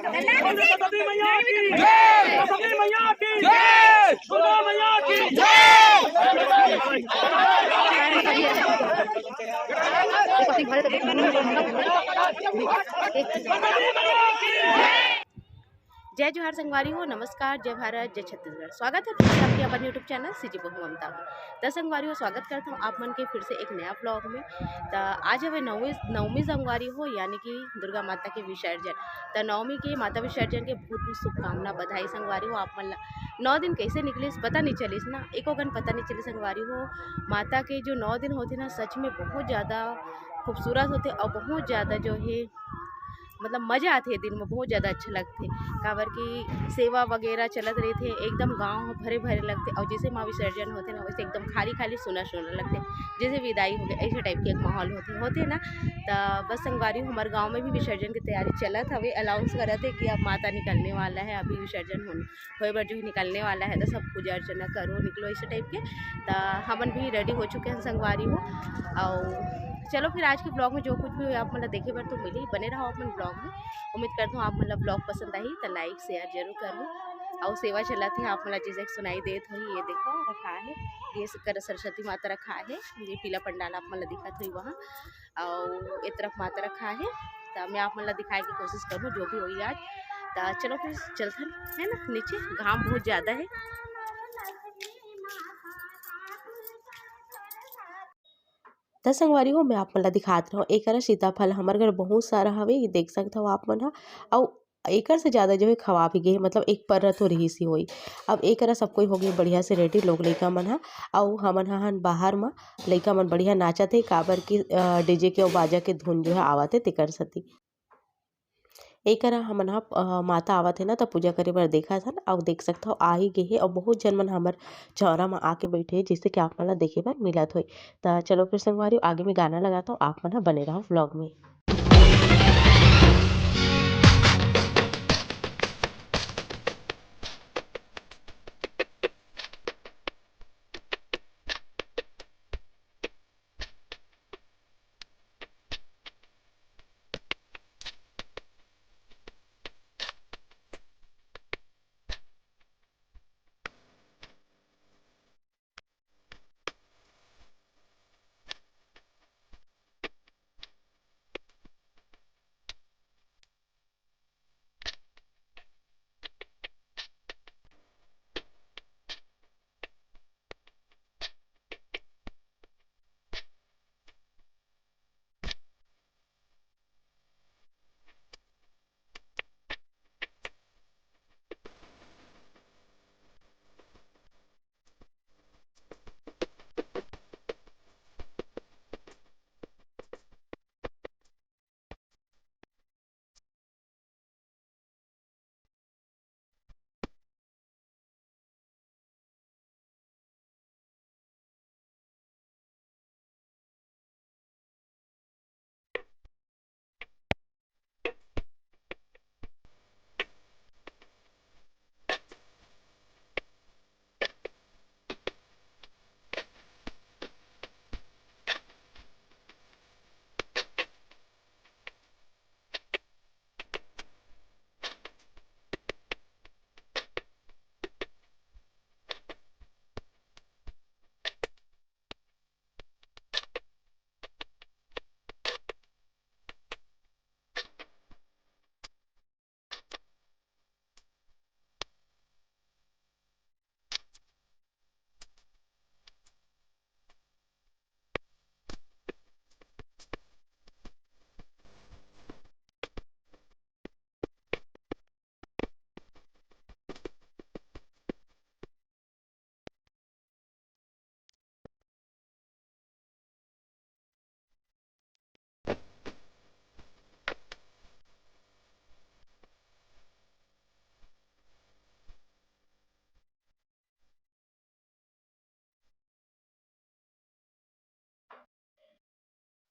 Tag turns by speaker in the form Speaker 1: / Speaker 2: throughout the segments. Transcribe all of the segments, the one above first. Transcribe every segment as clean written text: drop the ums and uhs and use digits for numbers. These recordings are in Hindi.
Speaker 1: सरस्वती मैया की जय, सरस्वती मैया की जय, दुर्गा मैया की
Speaker 2: जय जोहार संगवारी हो, नमस्कार, जय भारत, जय छत्तीसगढ़। स्वागत है फिर से आपके अपन यूट्यूब चैनल सीजी बहू ममता में। तो संगवारी हो, स्वागत करता हूँ आप मन के फिर से एक नया ब्लॉग में। तो आज हमें नवमी संगवारी हो, यानी कि दुर्गा माता के विसर्जन। तो नवमी के माता विसर्जन के बहुत बहुत शुभकामना, बधाई संगवारी हो। आप मन 9 दिन कैसे निकले पता नहीं चलिस ना, एको गन पता नहीं चली संगवारी हो। माता के जो 9 दिन होते ना, सच में बहुत ज़्यादा खूबसूरत होते और बहुत ज़्यादा जो है मतलब मज़ा आती है। दिन में बहुत ज़्यादा अच्छा लगते, काबर की सेवा वगैरह चलत रही थे, एकदम गांव भरे भरे लगते। और जैसे माँ विसर्जन होते ना, वैसे एकदम खाली खाली सुना सुना लगते, जैसे विदाई हो गए ऐसे टाइप के एक माहौल होते ना। तो बस संगवारी हमारे गांव में भी विसर्जन की तैयारी चलत हवे। अनाउंस करत है कि अब माता निकलने वाला है, अभी विसर्जन होए बर जो निकलने वाला है, तो सब पूजा अर्चना करो निकलो ऐसे टाइप के। तो हमन भी रेडी हो चुके हैं संगवारी हो। और चलो फिर आज के ब्लॉग में जो कुछ भी आप मतलब देखे बर तो मिली, बने रहो अपन ब्लॉग में। उम्मीद करता हूँ आप मतलब ब्लॉग पसंद आई तो लाइक शेयर जरूर करो। और सेवा चलाती है आप मतलब चीज़ें सुनाई देत हो, ये देखो रखा है, ये कर सरस्वती माता रखा है, ये पीला पंडाल आप मतलब दिखत हुई वहाँ, और एक तरफ माता रखा है। तो मैं आप मतलब दिखाने की कोशिश करूँ जो भी हुई आज। तो चलो फिर चलते है ना नीचे, घाम बहुत ज़्यादा है। त संगवारी हो, मैं आप मन ला दिखात रहूँ एक सीताफल हमर घर बहुत सारा हवे, ये देख सकते हो आप मन ह। अउ एकर से ज़्यादा जो है खवा भी गे, मतलब एक पर तो रहीसी होई। अब एकरा सब कोई हो गए बढ़िया से रेडी, लोग लइका मन ह। अउ हमन हन बाहर म लइका मन बढ़िया नाचत हे, काबर की डीजे के अउ बाजा के धुन जो है आवत है तेकर सेती। एकरा हमन माता आवत है ना, तो पूजा करे बर देखत हन। अउ देख सकत हो आ ही गे हे, अउ बहुत जन मन हमर चौरा में आके बैठे हे, जिससे कि आप मन ला देखे बर मिलत होई। त चलो फिर संगवारी आगे में गाना लगाता हूँ, आप मन ह बने रहो व्लॉग में।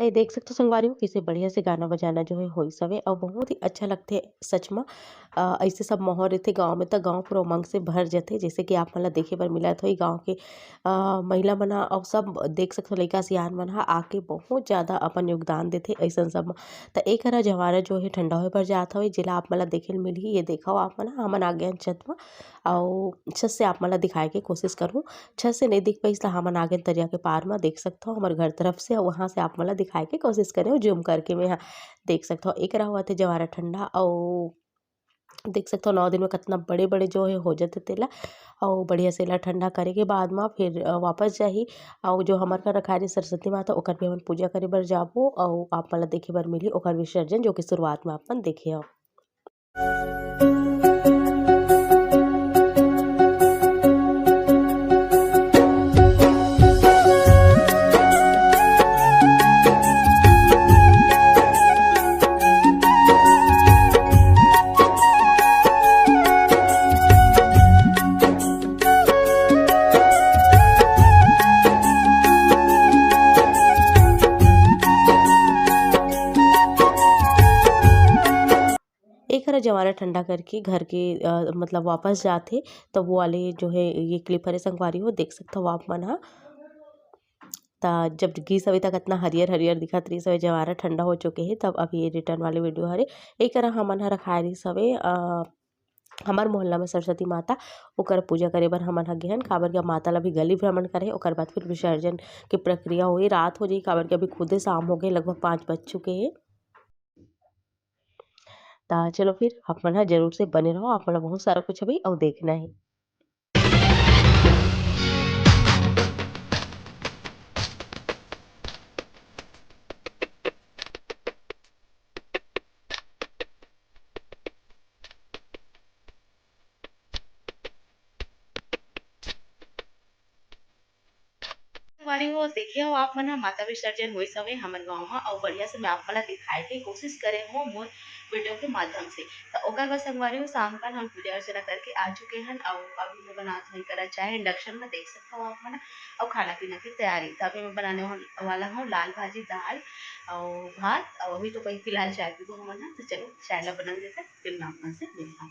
Speaker 2: तो ये देख सकते हो संगवारी हो किसे बढ़िया से गाना बजाना जो है होइस हवे और बहुत ही अच्छा लगथे सच में। ऐसे सब माहौल रहथे गाँव में, तो गाँव पूरा उमंग से भर जाथे। जैसे कि आप मन ला देखे बर मिलत होही गाँव के महिला मन ह अउ सब देख सकते हो लइका सियान मन ह आके बहुत ज़्यादा अपन योगदान देथे अइसन सब म। त एक हरा जवारा जो है ठंडा होए बर जात हवे, जेला आप मन ला देखे ल मिलही। ये देखो आप मन ह हमन आ गे हन छत म अउ छत से आप मन ला दिखाए के कोशिश करहूँ। छत से नहीं दिख पाइस त हमन आ गेन तरिया के पार म, देख सकथव हमर घर तरफ से, अउ वहाँ से आप मन ला दिखाए के कोशिश करे हूँ ज़ूम करके मैं ह। देख सकथव एकरा होवत हे जवारा ठंडा अउ देख सकते हो 9 दिन में कितना बड़े-बड़े जो है हो जाते तेला अउ बढ़िया से एला ठंडा करे के बाद में फिर वापस जाही। अउ जो हमर घर रखाए रही सरस्वती माता ओकर भी हमन पूजा करे बर जाबो अउ आप मन ला देखे बर मिलही ओकर विसर्जन, जो कि शुरुआत में अपन देखे हव। एक हरा जवारा ठंडा करके घर के मतलब वापस जाथे, तब वो वाले जो है ये क्लिप हरे संगवारी हो देख सकते हो आप मन ह। ता जब गिस हवे त कितना हरियर-हरियर दिखत रहिस हवे, जवारा ठंडा हो चुके हे तब अब ये रिटर्न वाले वीडियो हरे। एकरा हमन ह रखाए रहिस हवे हमर मोहल्ला में सरस्वती माता, ओकर पूजा करे बर हमन ह गे हन। काबर के माता ला भी गली भ्रमण करे ओकर बाद फिर विसर्जन के प्रक्रिया होही। रात हो जाही काबर के अभी खुदे शाम हो गए, लगभग 5 बज चुके हे। ता चलो फिर आप मन ह ज़रूर से बने रहो, आप मन ला बहुत सारा कुछ अभी अउ देखना हे। वारी हो देखिए हो आप मन ह माता विसर्जन होइस हवे हमर गाँव म अउ बढ़िया से मैं आप मन ला दिखाए के कोशिश करे हूँ मोर वीडियो के माध्यम से। तो ओकर बाद संगवारी हो शाम कल हम पूजा अर्चना करके आ चुके हन अउ अभी मैं बनात हूँ करा चाय इंडक्शन में, देख सकते हो आप मन अउ खाना-पीना की तैयारी। तो अभी मैं बनाने वाला हूँ लाल भाजी, दाल अउ भात अउ अभी तो कहीं फिलहाल चाय पीबो हमन ह। तो चलो चाय ला बनल देथे फिर मैं आप मन से मिलत हूँ।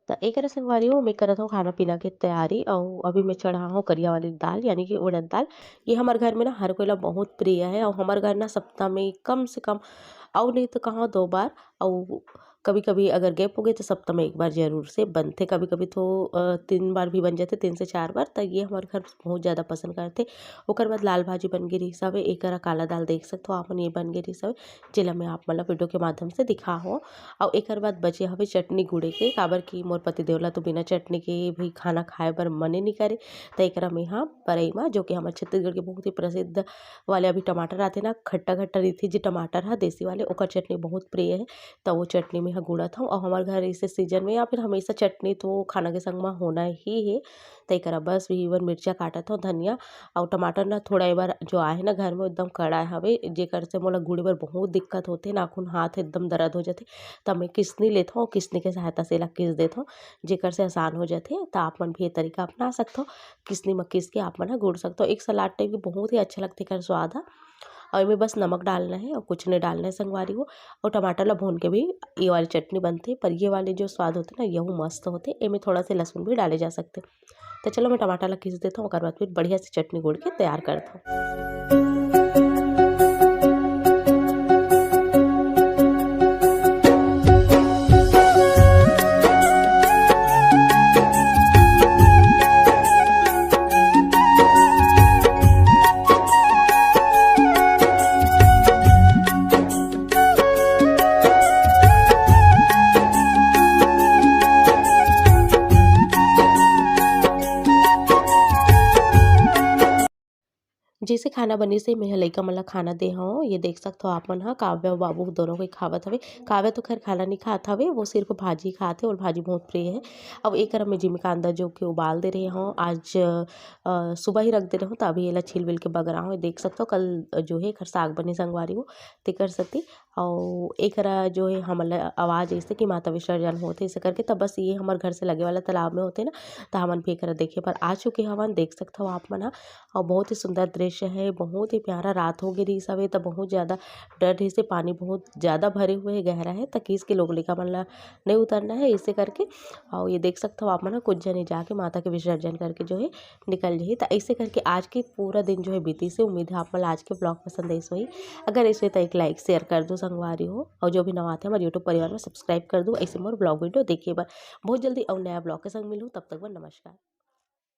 Speaker 2: त एकरे संगवारी हो मैं करत हव खाना-पीना के तैयारी अउ अभी मैं चढ़ा हूँ करिया वाली दाल यानी कि उड़द दाल। ये हमर घर में ना हर कोई ला बहुत प्रिय है और हमर घर ना सप्ताह में कम से कम अउ नहीं तो कहाँ 2 बार अउ कभी कभी अगर गैप हो गए तो सप्ताह में एक बार जरूर से बनते, कभी कभी तो 3 बार भी बन जाते, 3 से 4 बार। तो ये हमारे घर बहुत ज़्यादा पसंद करते। ओकर बाद लाल भाजी बन गई रही सब, एक काला दाल देख सकते हो आप, ये बन गई रही सब जिला मैं आप मतलब वीडियो के माध्यम से दिखा हो। और एक बाद बचे हवे चटनी गुड़े के, काबर की मोर पति देवला तो बिना चटनी के भी खाना खाए बर मने नहीं करे। तो एक में यहाँ परई में जो कि हमारे छत्तीसगढ़ के बहुत ही प्रसिद्ध वाले अभी टमाटर आते ना, खट्टा खट्टा रही जो टमाटर है देसी वाले, ओकर चटनी बहुत प्रिय है। तो वो चटनी में यहाँ गुड़त हूँ। और हमारे घर इसे सीजन में या फिर हमेशा चटनी तो खाना के संग में होना ही है। तो एक बस भी इवन मिर्चा काटत हूँ, धनिया और टमाटर ना थोड़ा एक बार जो आए ना घर में एकदम कड़ा हवे, जेकर से मोला गुड़े बर बहुत दिक्कत होते, नाखून हाथ एकदम दर्द हो जाते। तब मैं किसनी लेता हूँ, किसनी के सहायता से ला किस देता हूँ, जेकर से आसान हो जाते। तो आप मन भी ये तरीका अपना सकते हो, किसनी में किस के आप मन गुड़ सकते हो। एक सलाद टाइप की बहुत ही अच्छा लगते कर स्वाद है। और इसमें बस नमक डालना है और कुछ नहीं डालना है संगवारी को। और टमाटर ला भून के भी ये वाली चटनी बनती, पर ये वाले जो स्वाद होते ना यही मस्त होते। इनमें थोड़ा सा लहसुन भी डाले जा सकते। तो चलो मैं टमाटर ला घिस देता हूँ, और बाद फिर बढ़िया से चटनी गुड़ के तैयार करता हूँ। जैसे खाना बनी से मैं लइका मन ला खाना दे हूँ, ये देख सकते हो आप मन ह, काव्य और बाबू दोनों कोई खावत हवे। काव्य तो खैर खाना नहीं खात हवे, वो सिर्फ भाजी खाते और भाजी बहुत प्रिय है। अब एक में जिमी का अंदर जो कि उबाल दे रहे हूँ, आज सुबह ही रख दे रहे हूँ। तो अभी ये छील बिल के बगरा हूँ, देख सकते हो कल जो है खर साग बने संगवारी हो तेकर सती। और एक जो है हमारे आवाज़ ऐसे कि माता विसर्जन होते ऐसे करके, तब बस ये हमारे घर से लगे वाला तालाब में होते ना, तो हमन भी एक देखे पर आ चुके हवन, देख सकते हो आप मन। और बहुत ही सुंदर दृश्य है, बहुत ही प्यारा रात हो गई रही सब, तो बहुत ज़्यादा डर रही से, पानी बहुत ज़्यादा भरे हुए है, गहरा है। तक इसके लोग लेकर मन ला नहीं उतरना है इसे करके। और ये देख सकते हो आप मन कुछ जने जाके माता के विसर्जन करके जो है निकल जाइए। तो ऐसे करके आज के पूरा दिन जो है बीती से। उम्मीद है आप मन आज के ब्लॉग पसंद है हुई। अगर ऐसे तो एक लाइक शेयर कर दो संगवारी हो, और जो भी नवाते हमारे यूट्यूब परिवार में सब्सक्राइब कर दो। ऐसे मोर ब्लॉग वीडियो देखिए बार बहुत जल्दी और नया ब्लॉग के संग मिलूँ, तब तक नमस्कार।